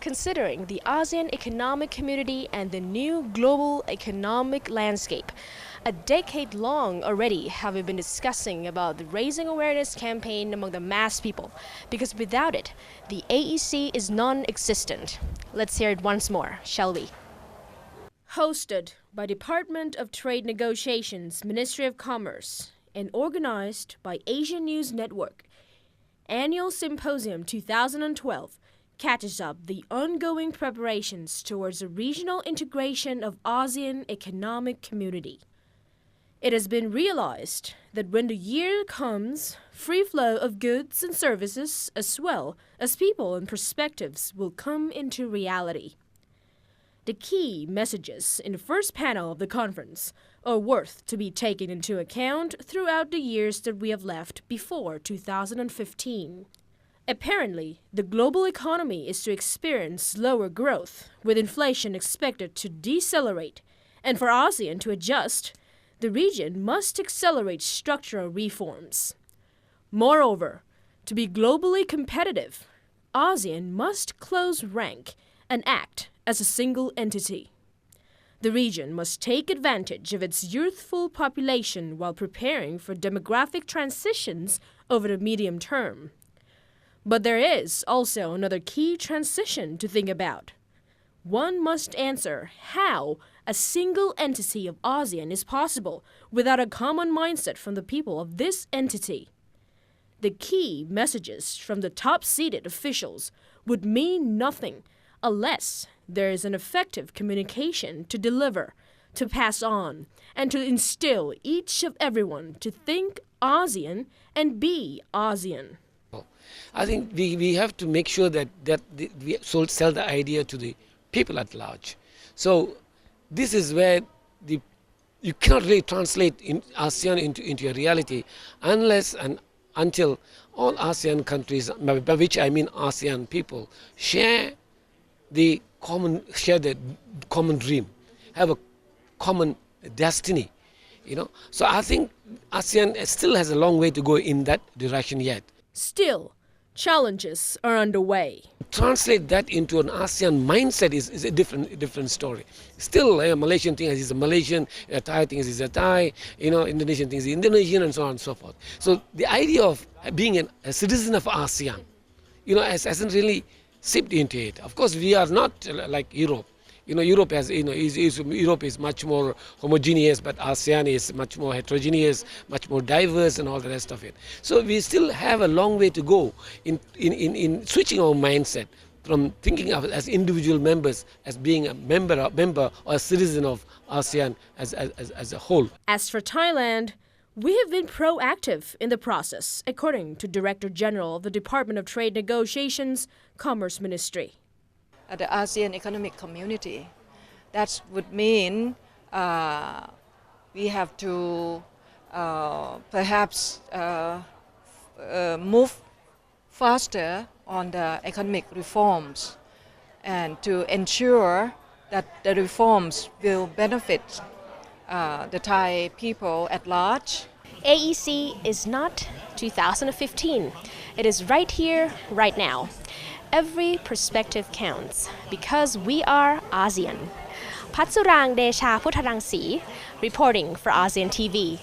considering the ASEAN economic community and the new global economic landscape. A decade long already have we been discussing about the Raising Awareness campaign among the mass people, because without it, the AEC is non-existent. Let's hear it once more, shall we? Hosted by Department of Trade Negotiations, Ministry of Commerce, and organized by Asian News Network, Annual Symposium 2012 catches up the ongoing preparations towards the regional integration of ASEAN economic community. It has been realized that when the year comes, free flow of goods and services as well as people and perspectives will come into reality. The key messages in the first panel of the conference are worth to be taken into account throughout the years that we have left before 2015. Apparently, the global economy is to experience slower growth, with inflation expected to decelerate, and for ASEAN to adjust, the region must accelerate structural reforms. Moreover, to be globally competitive, ASEAN must close rank and act as a single entity. The region must take advantage of its youthful population while preparing for demographic transitions over the medium term. But there is also another key transition to think about. One must answer how a single entity of ASEAN is possible without a common mindset from the people of this entity. The key messages from the top-seated officials would mean nothing unless there is an effective communication to deliver, to pass on, and to instill each of everyone to think ASEAN and be ASEAN. I think we have to make sure that we sell the idea to the people at large. So this is where you cannot really translate ASEAN into a reality unless and until all ASEAN countries, by which I mean ASEAN people, share the common dream, have a common destiny. So I think ASEAN still has a long way to go in that direction yet. Still, challenges are underway. Translate that into an ASEAN mindset is a different story. Still, a Malaysian thing is a Malaysian, a Thai thing is a Thai, Indonesian thing is Indonesian, and so on and so forth. So the idea of being a citizen of ASEAN, hasn't really seeped into it. Of course, we are not like Europe. Europe Europe is much more homogeneous, but ASEAN is much more heterogeneous, much more diverse, and all the rest of it. So we still have a long way to go in switching our mindset from thinking of as individual members as being a member or a citizen of ASEAN as a whole. As for Thailand, we have been proactive in the process, according to Director General of the Department of Trade Negotiations, Commerce Ministry. The ASEAN Economic Community. That would mean we have to perhaps move faster on the economic reforms and to ensure that the reforms will benefit the Thai people at large. AEC is not 2015. It is right here, right now. Every perspective counts because we are ASEAN. Patsurang Desha Putharangsi, reporting for ASEAN TV.